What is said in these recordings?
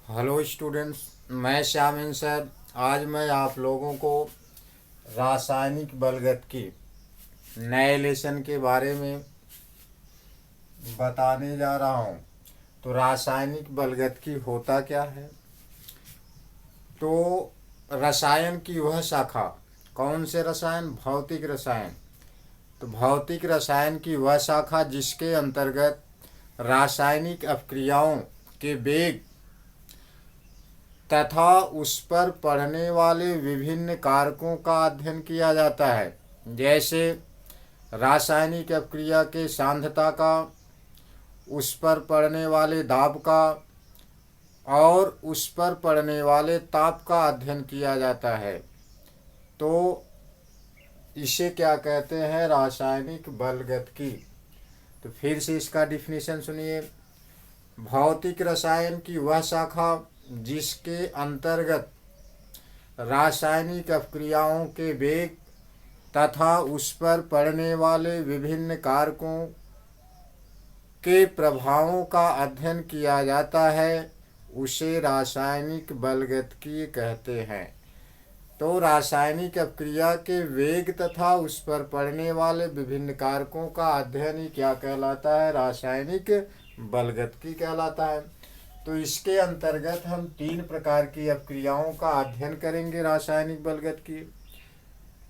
Hello students, मैं श्यामिन sir. आज मैं आप लोगों को रासायनिक बलगत नए लेसन के बारे में बताने जा रहा हूँ। तो रासायनिक बलगत होता क्या है? तो रसायन की वह शाखा, कौन से रसायन? भौतिक रसायन। तो भौतिक रसायन की वह शाखा जिसके अंतर्गत रासायनिक अपक्रियाओं के वेग तथा उस पर पड़ने वाले विभिन्न कारकों का अध्ययन किया जाता है। जैसे रासायनिक अपक्रिया के सांद्रता का, उस पर पड़ने वाले दाब का और उस पर पड़ने वाले ताप का अध्ययन किया जाता है। तो इसे क्या कहते हैं? रासायनिक बलगतिकी। तो फिर से इसका डिफिनीशन सुनिए। भौतिक रसायन की वह शाखा जिसके अंतर्गत रासायनिक अपक्रियाओं के वेग तथा उस पर पड़ने वाले विभिन्न कारकों के प्रभावों का अध्ययन किया जाता है, उसे रासायनिक बलगतिकी कहते हैं। तो रासायनिक अपक्रिया के वेग तथा उस पर पड़ने वाले विभिन्न कारकों का अध्ययन ही क्या कहलाता है? रासायनिक बलगतिकी कहलाता है। तो इसके अंतर्गत हम 3 प्रकार की अपक्रियाओं का अध्ययन करेंगे रासायनिक बलगतिकी।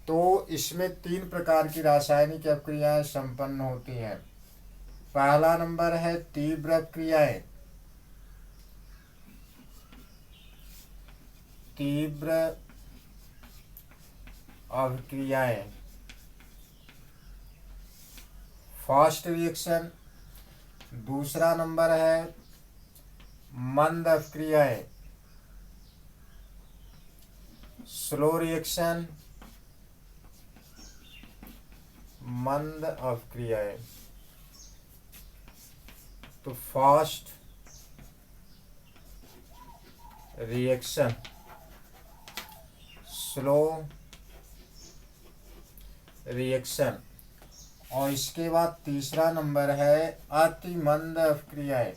तो इसमें 3 प्रकार की रासायनिक अपक्रियाएं संपन्न होती हैं। पहला नंबर है तीव्र अपक्रियाएं। तीव्र अभिक्रियाएं, फास्ट रिएक्शन। दूसरा नंबर है मंद अपक्रियाएं, स्लो रिएक्शन। मंद अपक्रियाएं, तो फास्ट रिएक्शन, स्लो रिएक्शन। और इसके बाद तीसरा नंबर है अति मंद अपक्रियाएं।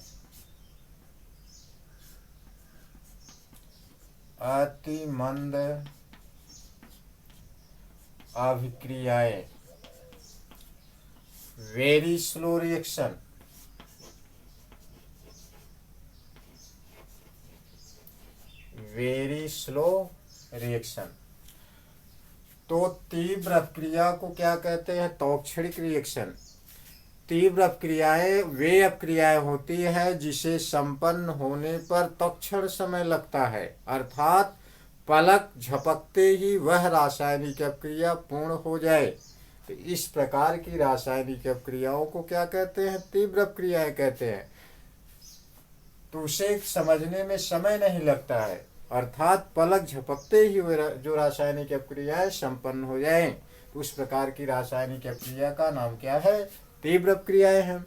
अति मंद अभिक्रियाएं, very slow reaction. Very slow reaction. तो तीव्र अपक्रिया को क्या कहते हैं? तौक्षणिक रिएक्शन। तीव्र अपक्रियाएं वे अपक्रियाएं होती है जिसे संपन्न होने पर तत्क्षण समय लगता है, अर्थात पलक झपकते ही वह रासायनिक अपक्रिया पूर्ण हो जाए। तो इस प्रकार की रासायनिक अपक्रियाओं को क्या कहते हैं? तीव्र अपक्रियाएं कहते हैं। तो उसे समझने में समय नहीं लगता है, अर्थात पलक झपकते ही जो रासायनिक अपक्रियाएं संपन्न हो जाएं। तो उस प्रकार की रासायनिक अपक्रिया का नाम क्या है? तीव्र अपक्रियाएं हैं।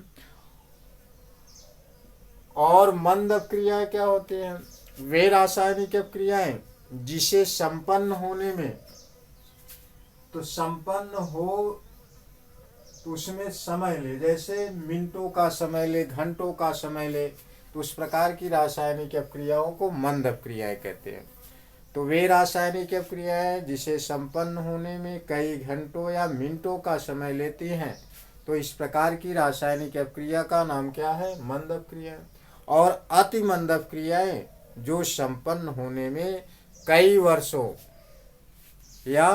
और मंद अपक्रियाएं क्या होती हैं? वे रासायनिक अपक्रियाएं जिसे संपन्न होने में, तो संपन्न हो तो उसमें समय ले, जैसे मिनटों का समय ले, घंटों का समय ले, तो उस प्रकार की रासायनिक अपक्रियाओं को मंद अपक्रियाएं कहते हैं। तो वे रासायनिक अपक्रियाएं जिसे संपन्न होने में कई घंटों या मिनटों का समय लेती हैं, तो इस प्रकार की रासायनिक अपक्रिया का नाम क्या है? मंद अपक्रिया। और अति मंद अपक्रियाएं जो संपन्न होने में कई वर्षों या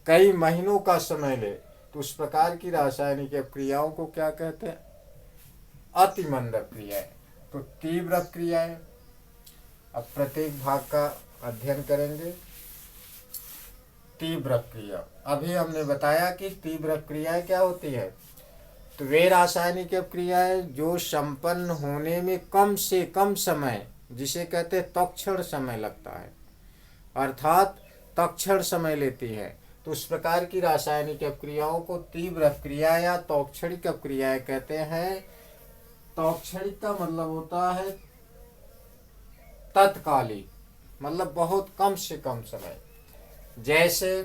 कई महीनों का समय ले, तो उस प्रकार की रासायनिक अपक्रियाओं को क्या कहते हैं? अति मंद अपक्रियाएं। तो तीव्र अपक्रियाएं, अब प्रत्येक भाग का अध्ययन करेंगे। तीव्र अपक्रिया, अभी हमने बताया कि तीव्र अपक्रियाएं क्या होती है। तो वे रासायनिक अपक्रियाएं जो संपन्न होने में कम से कम समय, जिसे कहते हैं तत्क्षण समय लगता है, अर्थात तत्क्षण समय लेती है, तो उस प्रकार की रासायनिक अपक्रियाओं को तीव्र अपक्रिया या तौक्षणिक अपक्रियाएं कहते हैं। तौक्षणिक का मतलब होता है तत्कालिक, मतलब बहुत कम से कम समय। जैसे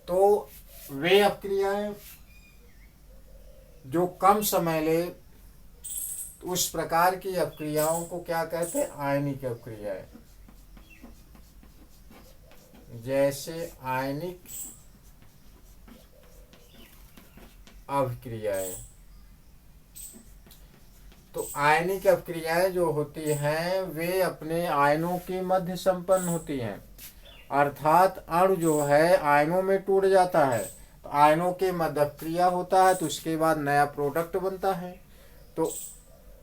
तो वे अपक्रियाएं जो कम समय ले, उस प्रकार की अपक्रियाओं को क्या कहते हैं? आयनिक अपक्रियाएं। जैसे आयनिक अभिक्रियाएं। तो आयनिक अपक्रियाएं जो होती हैं वे अपने आयनों के मध्य संपन्न होती हैं, अर्थात अणु जो है आयनों में टूट जाता है, तो आयनों के मध्य अपक्रिया होता है, तो उसके बाद नया प्रोडक्ट बनता है। तो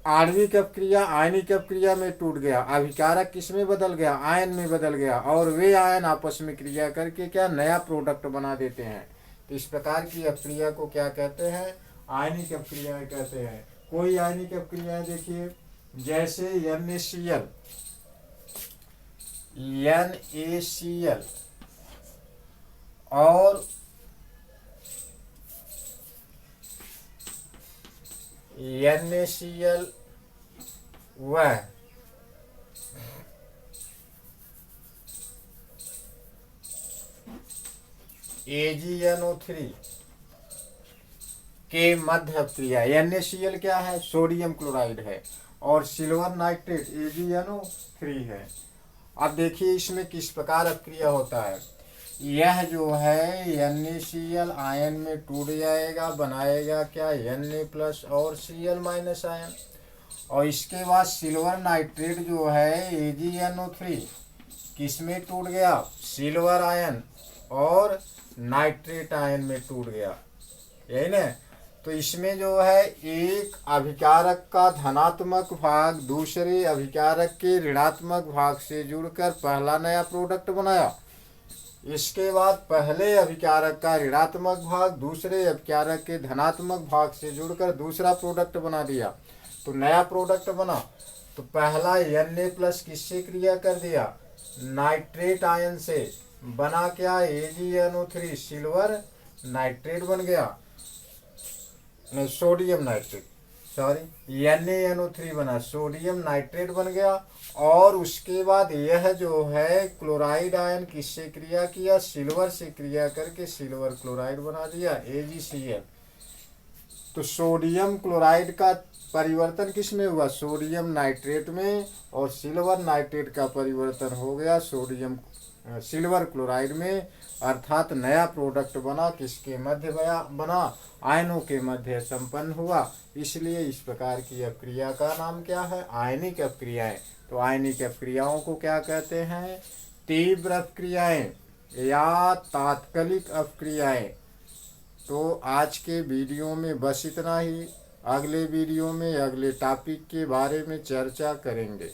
आणविक अपक्रिया आयनिक अपक्रिया में टूट गया, अभिकारक किस में बदल गया? आयन में बदल गया, और वे आयन आपस में क्रिया करके क्या नया प्रोडक्ट बना देते हैं। तो इस प्रकार की अपक्रिया को क्या कहते हैं? आयनिक अपक्रियाएं कहते हैं। कोई आयनिक अपक्रियाएं देखिए, जैसे NaCl, NaCl और NaCl व AgNO3 के मध्य अपक्रिया। NaCl क्या है? सोडियम क्लोराइड है, और सिल्वर नाइट्रेट AgNO3 है। अब देखिए इसमें किस प्रकार अपक्रिया होता है। यह जो है NaCl आयन में टूट जाएगा, बनाएगा क्या? Na+ और Cl- आयन, और इसके बाद सिल्वर नाइट्रेट जो है AgNO3 किस में टूट गया? सिल्वर आयन और नाइट्रेट आयन में टूट गया, यही ना। तो इसमें जो है एक अभिकारक का धनात्मक भाग दूसरे अभिकारक के ऋणात्मक भाग से जुड़कर पहला नया प्रोडक्ट बनाया। इसके बाद पहले अभिकारक का ऋणात्मक भाग दूसरे अभिकारक के धनात्मक भाग से जुड़कर दूसरा प्रोडक्ट बना दिया, तो नया प्रोडक्ट बना। तो पहला Na+ किससे क्रिया कर दिया? नाइट्रेट आयन से, बना क्या? AgNO3 सिल्वर नाइट्रेट बन गया, नहीं सोडियम नाइट्रेट, सॉरी NaNO3 बना, सोडियम नाइट्रेट बन गया। और उसके बाद यह जो है क्लोराइड आयन किससे क्रिया किया? सिल्वर से क्रिया करके सिल्वर क्लोराइड बना दिया AgCl। तो सोडियम क्लोराइड का परिवर्तन किस में हुआ? सोडियम नाइट्रेट में, और सिल्वर नाइट्रेट का परिवर्तन हो गया सिल्वर क्लोराइड में, अर्थात नया प्रोडक्ट बना। किसके मध्य बना? आयनों के मध्य संपन्न हुआ। इसलिए इस प्रकार की अपक्रिया का नाम क्या है? आयनिक अपक्रियाएं। तो आयनिक अपक्रियाओं को क्या कहते हैं? तीव्र अपक्रियाएं या तात्कालिक अपक्रियाएं। तो आज के वीडियो में बस इतना ही। अगले वीडियो में अगले टॉपिक के बारे में चर्चा करेंगे।